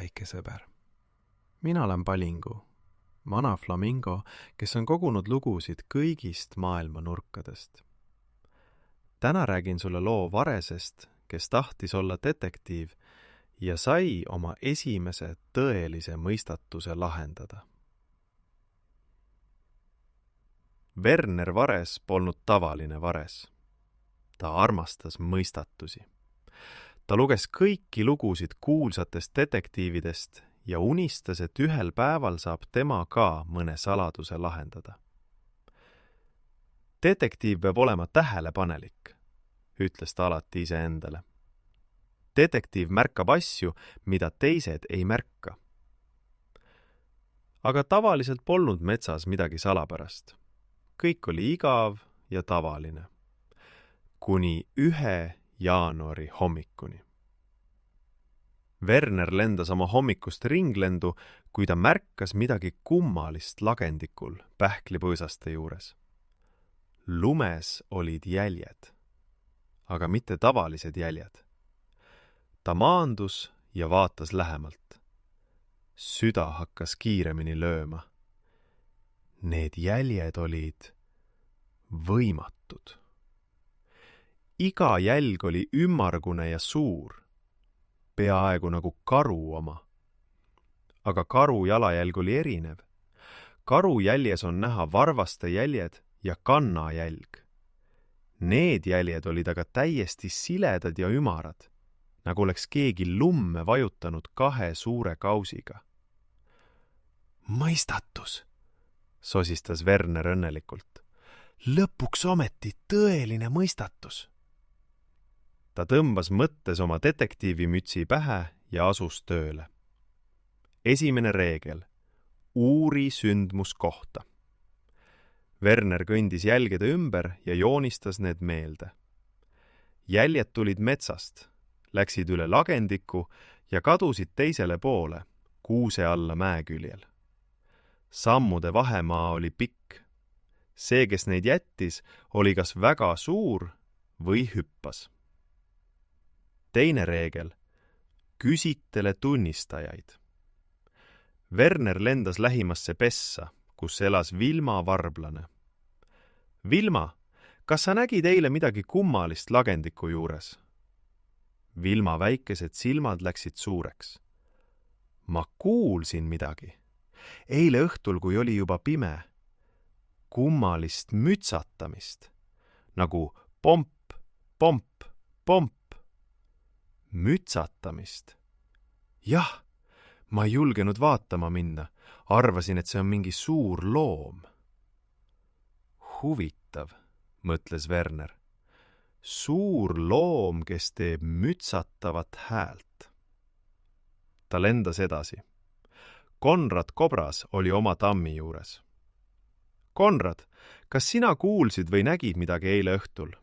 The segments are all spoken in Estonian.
väike sõber. Mina olen Palingu, vana flamingo, kes on kogunud lugusid kõigist maailma nurkadest. Täna räägin sulle loo varesest, kes tahtis olla detektiiv ja sai oma esimese tõelise mõistatuse lahendada. Werner Vares polnud tavaline vares. Ta armastas mõistatusi. Ta luges kõiki lugusid kuulsatest detektiividest ja unistas, et ühel päeval saab tema ka mõne saladuse lahendada. Detektiiv peab olema tähelepanelik, ütles ta alati iseendale. Detektiiv märkab asju, mida teised ei märka. Aga tavaliselt polnud metsas midagi salapärast. Kõik oli igav ja tavaline. Kuni 1. jaanuari hommikuni. Werner lendas oma hommikust ringlendu, kui ta märkas midagi kummalist lagendikul pähklipõõsaste juures. Lumes olid jäljed, aga mitte tavalised jäljed. Ta maandus ja vaatas lähemalt. Süda hakkas kiiremini lööma. Need jäljed olid võimatud. Iga jälg oli ümmargune ja suur, peaaegu nagu karu oma. Aga karu jalajälg oli erinev. Karu jäljes on näha varvaste jäljed ja kanna jälg. Need jäljed olid aga täiesti siledad ja ümarad, nagu oleks keegi lumme vajutanud 2 suure kausiga. Mõistatus, sosistas Werner õnnelikult. Lõpuks ometi tõeline mõistatus. Ta tõmbas mõttes oma detektiivimütsi pähe ja asus tööle. Esimene reegel. Uuri sündmuskohta. Werner kõndis jälgede ümber ja joonistas need meelde. Jäljed tulid metsast, läksid üle lagendiku ja kadusid teisele poole, kuuse alla mäeküljel. Sammude vahemaa oli pikk. See, kes neid jättis, oli kas väga suur või hüppas. Teine reegel. Küsitele tunnistajaid. Werner lendas lähimasse pessa, kus elas Vilma varblane. Vilma, kas sa nägid eile midagi kummalist lagendiku juures? Vilma väikesed silmad läksid suureks. Ma kuulsin midagi. Eile õhtul, kui oli juba pime. Kummalist mütsatamist. Nagu pomp, pomp, pomp. Mütsatamist. Jah, ma ei julgenud vaatama minna. Arvasin, et see on mingi suur loom. Huvitav, mõtles Werner. Suur loom, kes teeb mütsatavat häält. Ta lendas edasi. Konrad Kobras oli oma tammi juures. Konrad, kas sina kuulsid või nägid midagi eile õhtul?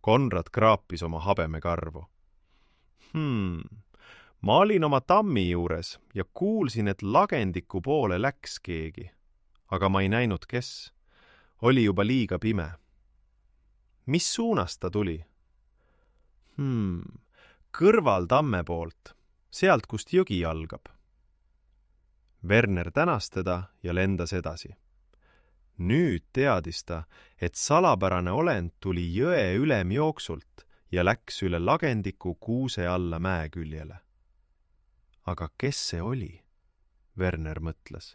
Konrad kraapis oma habemekarvu. Ma olin oma tammi juures ja kuulsin, et lagendiku poole läks keegi, aga ma ei näinud, kes. Oli juba liiga pime. Mis suunast ta tuli? Kõrval tamme poolt, sealt, kust jõgi algab. Werner tänas teda ja lendas edasi. Nüüd teadis ta, et salapärane olend tuli jõe ülemjooksult ja läks üle lagendiku kuuse alla mäeküljele. Aga kes see oli? Werner mõtles.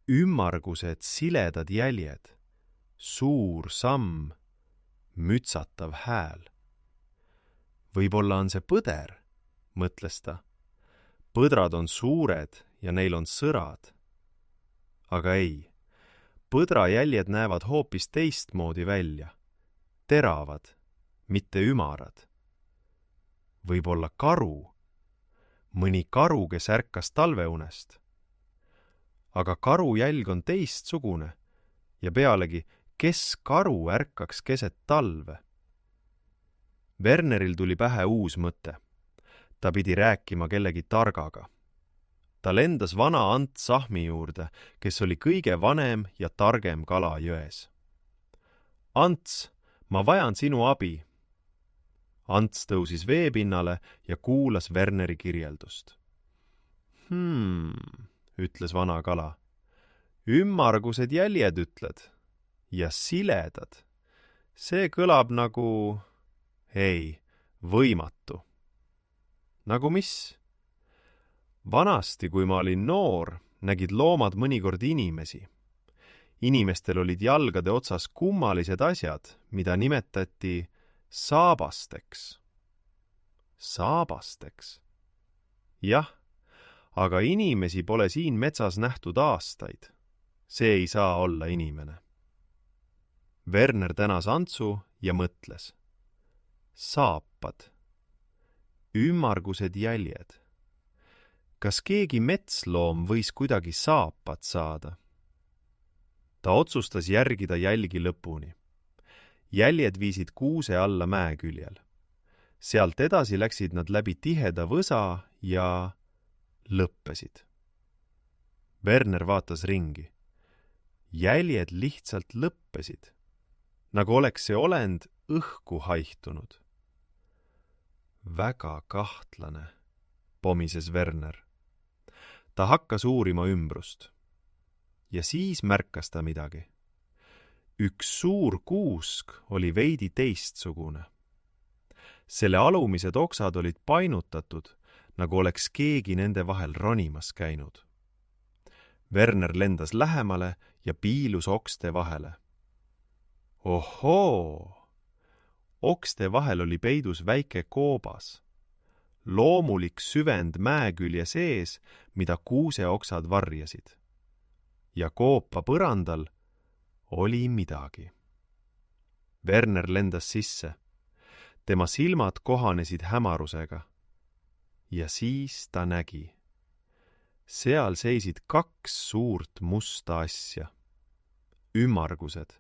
Ümmargused siledad jäljed, suur samm, mütsatav hääl. Võib-olla on see põder, mõtles ta. Põdrad on suured ja neil on sõrad. Aga ei, põdra jäljed näevad hoopis teistmoodi välja. Teravad, mitte ümarad. Võib-olla karu. Mõni karu, kes ärkas talveunest. Aga karu jälg on teistsugune ja pealegi, kes karu ärkaks keset talve? Werneril tuli pähe uus mõte. Ta pidi rääkima kellegi targaga. Ta lendas vana Ants Sahmi juurde, kes oli kõige vanem ja targem kala jões. Ants, ma vajan sinu abi. Ants tõusis veepinnale ja kuulas Werneri kirjeldust. ütles vana kala. Ümmargused jäljed ütled ja siledad. See kõlab nagu, ei, võimatu. Nagu mis? Vanasti, kui ma olin noor, nägid loomad mõnikord inimesi. Inimestel olid jalgade otsas kummalised asjad, mida nimetati saabasteks. Saabasteks? Jah, aga inimesi pole siin metsas nähtud aastaid. See ei saa olla inimene. Werner tänas Antsu ja mõtles. Saapad. Ümmargused jäljed. Kas keegi metsloom võis kuidagi saapad saada? Ta otsustas järgida jälgi lõpuni. Jäljed viisid kuuse alla mäeküljel. Sealt edasi läksid nad läbi tiheda võsa ja lõppesid. Werner vaatas ringi. Jäljed lihtsalt lõppesid, nagu oleks see olend õhku haihtunud. Väga kahtlane, pomises Werner. Ta hakkas uurima ümbrust. Ja siis märkas ta midagi. Üks suur kuusk oli veidi teistsugune. Selle alumised oksad olid painutatud, nagu oleks keegi nende vahel ronimas käinud. Werner lendas lähemale ja piilus okste vahele. Ohoo! Okste vahel oli peidus väike koobas. Loomulik süvend mäekülje sees, mida kuuseoksad varjasid. Ja koopa põrandal oli midagi. Werner lendas sisse. Tema silmad kohanesid hämarusega. Ja siis ta nägi. Seal seisid kaks suurt musta asja. Ümmargused,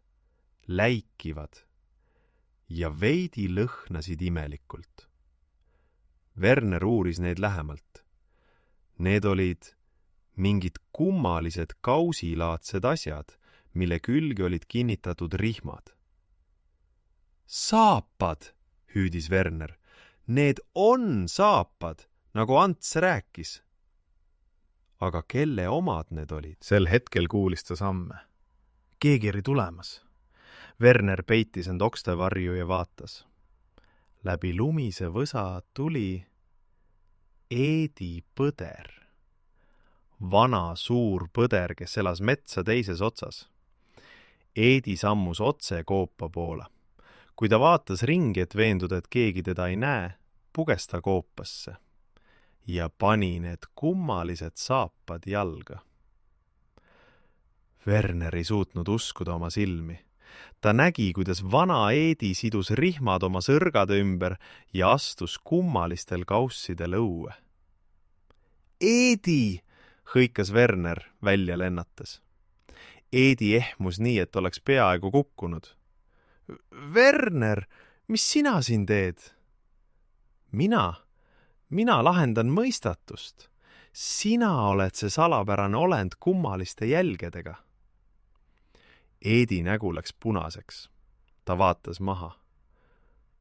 läikivad ja veidi lõhnasid imelikult. Werner uuris neid lähemalt. Need olid mingid kummalised kausilaadsed asjad, mille külge olid kinnitatud rihmad. Saapad, hüüdis Werner. Need on saapad, nagu Ants rääkis. Aga kelle omad need olid? Sel hetkel kuulis ta samme. Keegi oli tulemas. Werner peitis end okste varju ja vaatas. Läbi lumise võsa tuli Eedi põder. Vana suur põder, kes elas metsa teises otsas. Eedi sammus otse koopa poole. Kui ta vaatas ringi, et veenduda, et keegi teda ei näe, puges ta koopasse ja pani need kummalised saapad jalga. Werner ei suutnud uskuda oma silmi. Ta nägi, kuidas vana Eedi sidus rihmad oma sõrgade ümber ja astus kummalistel kaussidel õue. Eedi! Hõikas Werner välja lennates. Eedi ehmus nii, et oleks peaaegu kukkunud. Werner, mis sina siin teed? Mina lahendan mõistatust. Sina oled see salapärane olend kummaliste jälgedega. Eedi nägu läks punaseks. Ta vaatas maha.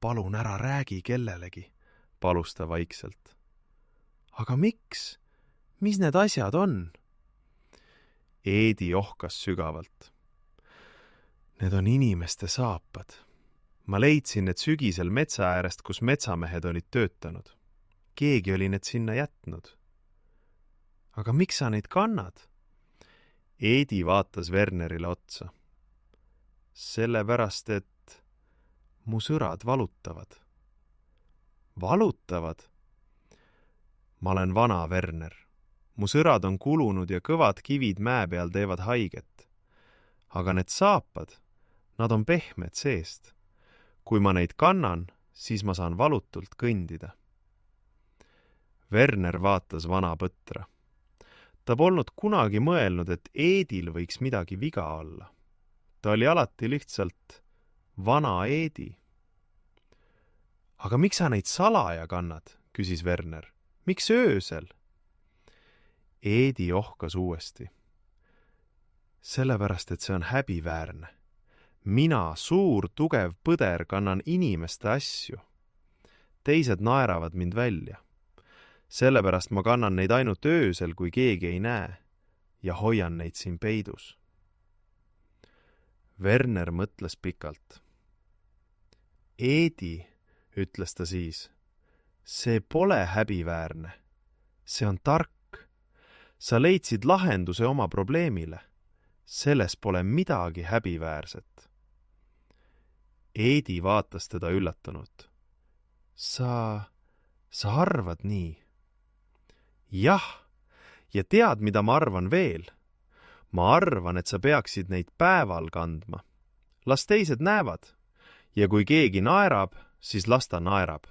Palun ära räägi kellelegi, palus ta vaikselt. Aga miks? Mis need asjad on? Eedi ohkas sügavalt. Need on inimeste saapad. Ma leidsin need sügisel metsa äärest, kus metsamehed olid töötanud. Keegi oli need sinna jätnud. Aga miks sa neid kannad? Eedi vaatas Wernerile otsa. Sellepärast, et mu sõrad valutavad. Valutavad? Ma olen vana, Werner. Mu sõrad on kulunud ja kõvad kivid mäe peal teevad haiget. Aga need saapad, nad on pehmed seest. Kui ma neid kannan, siis ma saan valutult kõndida. Werner vaatas vana põtra. Ta polnud kunagi mõelnud, et Eedil võiks midagi viga olla. Ta oli alati lihtsalt vana Eedi. Aga miks sa neid salaja kannad, küsis Werner. Miks öösel? Eedi ohkas uuesti. Sellepärast, et see on häbiväärne. Mina, suur, tugev põder, kannan inimeste asju. Teised naeravad mind välja. Sellepärast ma kannan neid ainult öösel, kui keegi ei näe, ja hoian neid siin peidus. Werner mõtles pikalt. Eedi, ütles ta siis, see pole häbiväärne. See on tark. Sa leidsid lahenduse oma probleemile. Selles pole midagi häbiväärset. Eedi vaatas teda üllatunud. Sa arvad nii? Jah, ja tead, mida ma arvan veel? Ma arvan, et sa peaksid neid päeval kandma. Las teised näevad. Ja kui keegi naerab, siis las ta naerab.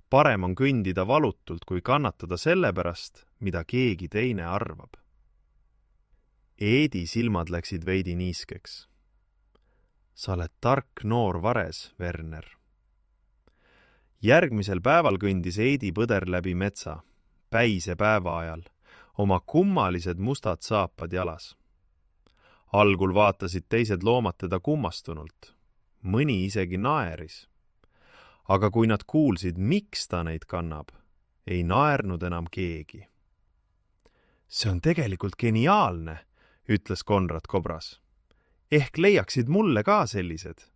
Parem on kõndida valutult, kui kannatada selle pärast, mida keegi teine arvab. Eedi silmad läksid veidi niiskeks. Sa oled tark noor vares, Werner. Järgmisel päeval kõndis Eedi põder läbi metsa, päise päeva ajal, oma kummalised mustad saapad jalas. Algul vaatasid teised loomad teda kummastunult. Mõni isegi naeris. Aga kui nad kuulsid, miks ta neid kannab, ei naernud enam keegi. See on tegelikult geniaalne, ütles Konrad Kobras. Ehk leiaksid mulle ka sellised.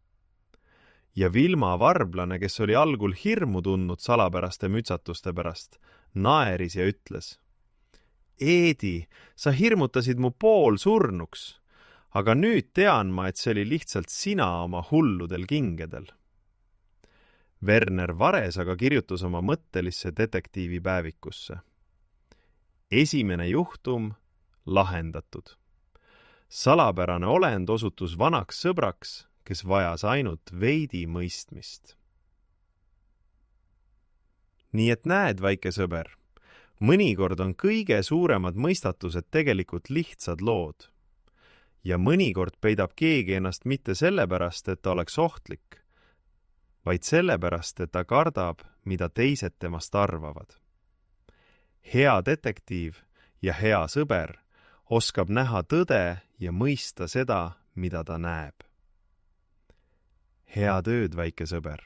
Ja Vilma varblane, kes oli algul hirmu tundnud salapäraste mütsatuste pärast, naeris ja ütles. Eedi, sa hirmutasid mu pool surnuks, aga nüüd tean ma, et see oli lihtsalt sina oma hulludel kingedel. Werner Vares aga kirjutas oma mõttelisse detektiivipäevikusse. Esimene juhtum lahendatud. Salapärane olend osutus vanaks sõbraks, kes vajas ainult veidi mõistmist. Nii et näed, väike sõber, mõnikord on kõige suuremad mõistatused tegelikult lihtsad lood. Ja mõnikord peidab keegi ennast mitte sellepärast, et ta oleks ohtlik, vaid sellepärast, et ta kardab, mida teised temast arvavad. Hea detektiiv ja hea sõber oskab näha tõde ja mõista seda, mida ta näeb. Head ööd, väike sõber.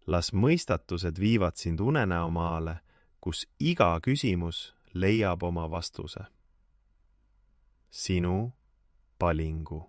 Las mõistatused viivad sind unenäomaale, kus iga küsimus leiab oma vastuse. Sinu Palingu.